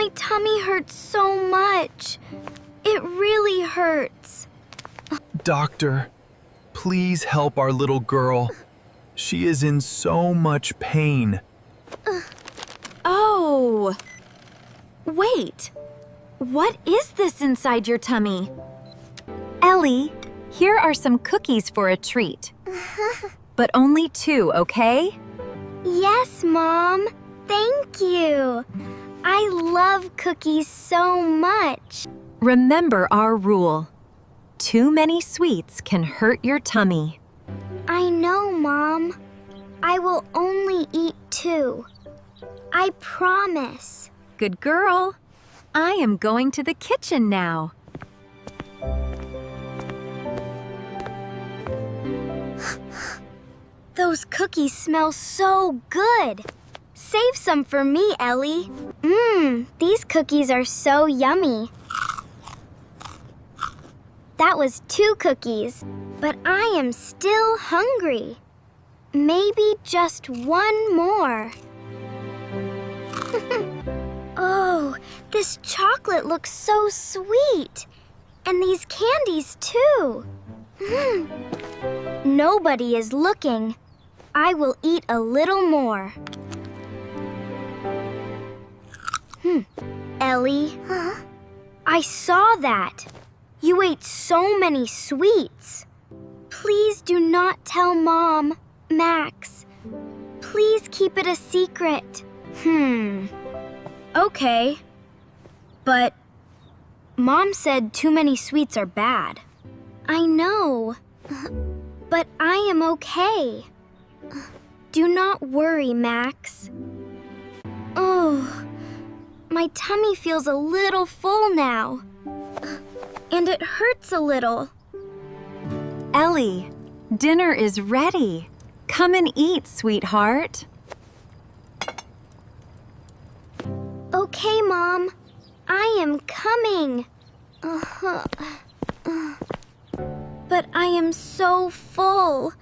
My tummy hurts so much. It really hurts. Doctor, please help our little girl. She is in so much pain. Oh! Wait! What is this inside your tummy? Ellie, here are some cookies for a treat. But only 2, okay? Yes, Mom. Thank you. I love cookies so much. Remember our rule. Too many sweets can hurt your tummy. I know, Mom. I will only eat 2. I promise. Good girl. I am going to the kitchen now. Those cookies smell so good. Save some for me, Ellie. These cookies are so yummy. That was 2 cookies, but I am still hungry. Maybe just 1 more. Oh, this chocolate looks so sweet. And these candies, too. Nobody is looking. I will eat a little more. Ellie, I saw that. You ate so many sweets. Please do not tell Mom, Max. Please keep it a secret. Okay. But Mom said too many sweets are bad. I know. But I am okay. Do not worry, Max. Oh, my tummy feels a little full now. And it hurts a little. Ellie, dinner is ready. Come and eat, sweetheart. Okay, Mom. I am coming. But I am so full.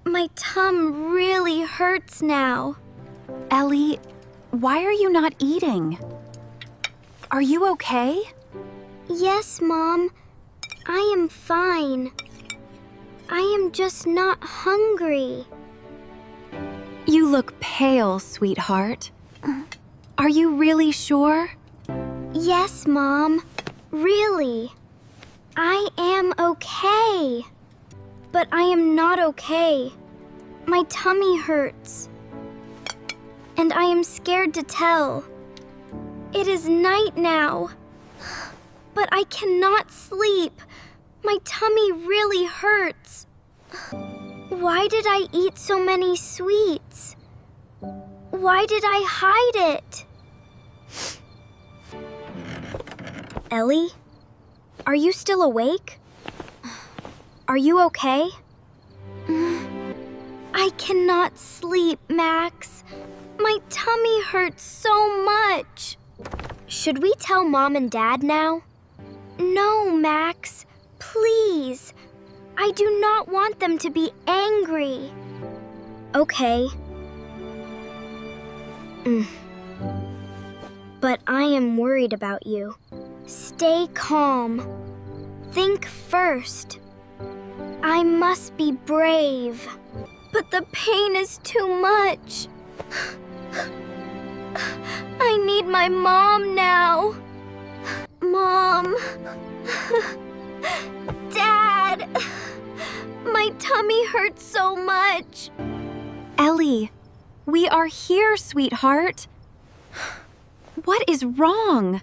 My tum really hurts now. Ellie, why are you not eating? Are you okay? Yes, Mom. I am fine. I am just not hungry. You look pale, sweetheart. Are you really sure? Yes, Mom. Really. I am okay. But I am not okay. My tummy hurts. And I am scared to tell. It is night now. But I cannot sleep. My tummy really hurts. Why did I eat so many sweets? Why did I hide it? Ellie, are you still awake? Are you okay? I cannot sleep, Max. My tummy hurts so much. Should we tell Mom and Dad now? No, Max. Please. I do not want them to be angry. Okay. But I am worried about you. Stay calm. Think first. I must be brave. But the pain is too much. I need my mom now. Mom. Dad. My tummy hurts so much. Ellie, we are here, sweetheart. What is wrong?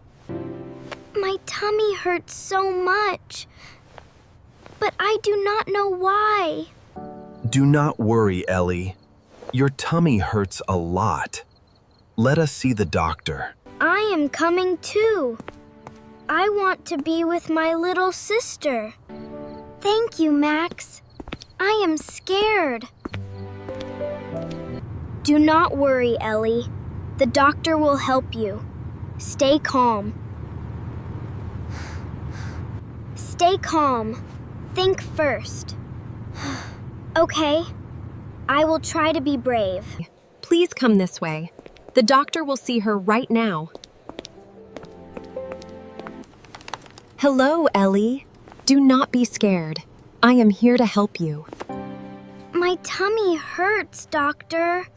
My tummy hurts so much. But I do not know why. Do not worry, Ellie. Your tummy hurts a lot. Let us see the doctor. I am coming too. I want to be with my little sister. Thank you, Max. I am scared. Do not worry, Ellie. The doctor will help you. Stay calm. Stay calm. Think first. Okay. I will try to be brave. Please come this way. The doctor will see her right now. Hello, Ellie. Do not be scared. I am here to help you. My tummy hurts, Doctor.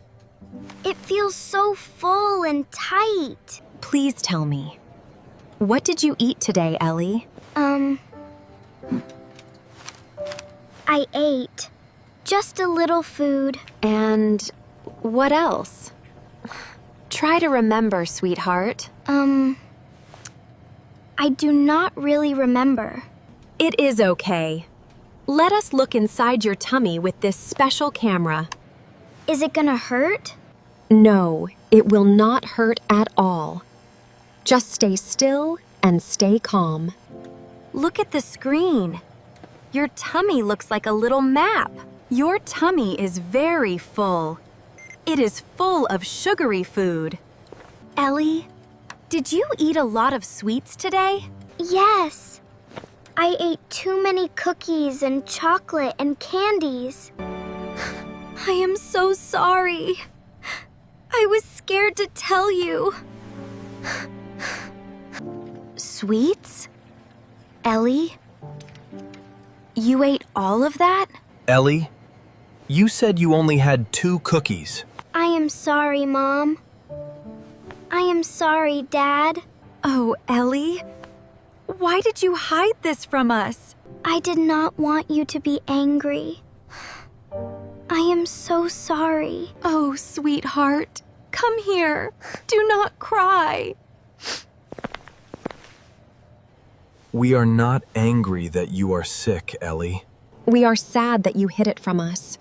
It feels so full and tight. Please tell me. What did you eat today, Ellie? I ate. Just a little food. And what else? Try to remember, sweetheart. I do not really remember. It is okay. Let us look inside your tummy with this special camera. Is it gonna hurt? No, it will not hurt at all. Just stay still and stay calm. Look at the screen. Your tummy looks like a little map. Your tummy is very full. It is full of sugary food. Ellie, did you eat a lot of sweets today? Yes. I ate too many cookies and chocolate and candies. I am so sorry. I was scared to tell you. Sweets? Ellie? You ate all of that? Ellie, you said you only had 2 cookies. I am sorry, Mom. I am sorry, Dad. Oh, Ellie. Why did you hide this from us? I did not want you to be angry. I am so sorry. Oh, sweetheart. Come here. Do not cry. We are not angry that you are sick, Ellie. We are sad that you hid it from us.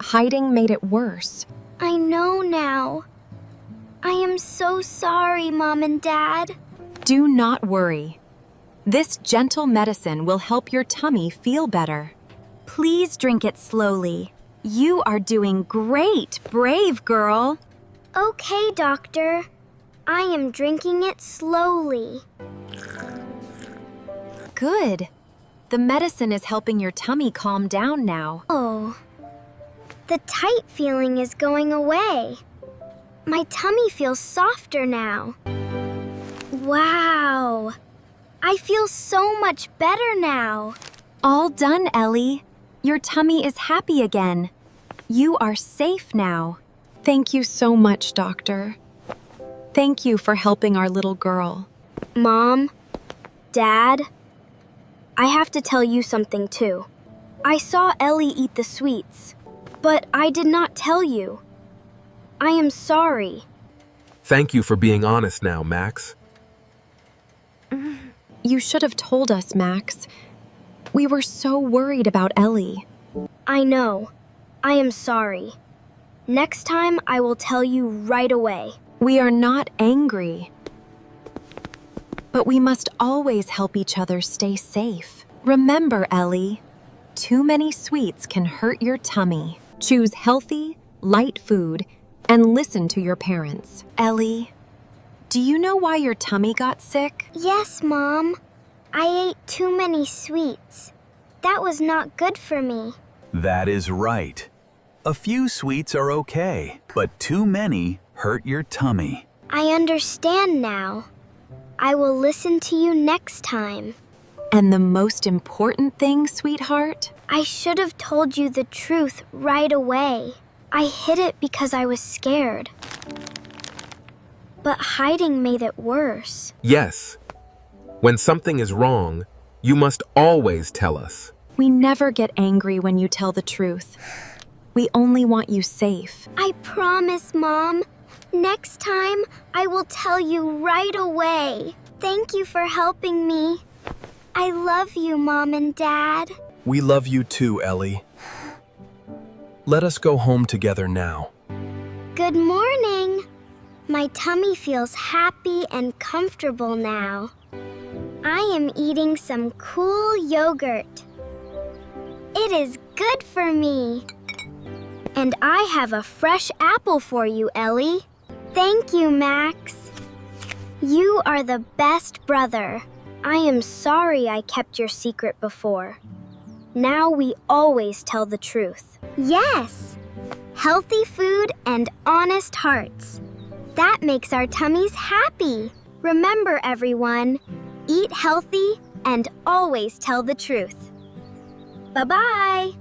Hiding made it worse. I know now. I am so sorry, Mom and Dad. Do not worry. This gentle medicine will help your tummy feel better. Please drink it slowly. You are doing great, brave girl. Okay, Doctor. I am drinking it slowly. Good. The medicine is helping your tummy calm down now. Oh, the tight feeling is going away. My tummy feels softer now. Wow. I feel so much better now. All done, Ellie. Your tummy is happy again. You are safe now. Thank you so much, Doctor. Thank you for helping our little girl. Mom, Dad, I have to tell you something too. I saw Ellie eat the sweets, but I did not tell you. I am sorry. Thank you for being honest now, Max. You should have told us, Max. We were so worried about Ellie. I know. I am sorry. Next time, I will tell you right away. We are not angry. But we must always help each other stay safe. Remember, Ellie, too many sweets can hurt your tummy. Choose healthy, light food, and listen to your parents. Ellie, do you know why your tummy got sick? Yes, Mom. I ate too many sweets. That was not good for me. That is right. A few sweets are okay, but too many hurt your tummy. I understand now. I will listen to you next time. And the most important thing, sweetheart? I should have told you the truth right away. I hid it because I was scared. But hiding made it worse. Yes. When something is wrong, you must always tell us. We never get angry when you tell the truth. We only want you safe. I promise, Mom. Next time, I will tell you right away. Thank you for helping me. I love you, Mom and Dad. We love you too, Ellie. Let us go home together now. Good morning. My tummy feels happy and comfortable now. I am eating some cool yogurt. It is good for me. And I have a fresh apple for you, Ellie. Thank you, Max. You are the best brother. I am sorry I kept your secret before. Now we always tell the truth. Yes! Healthy food and honest hearts. That makes our tummies happy. Remember, everyone, eat healthy, and always tell the truth. Bye-bye!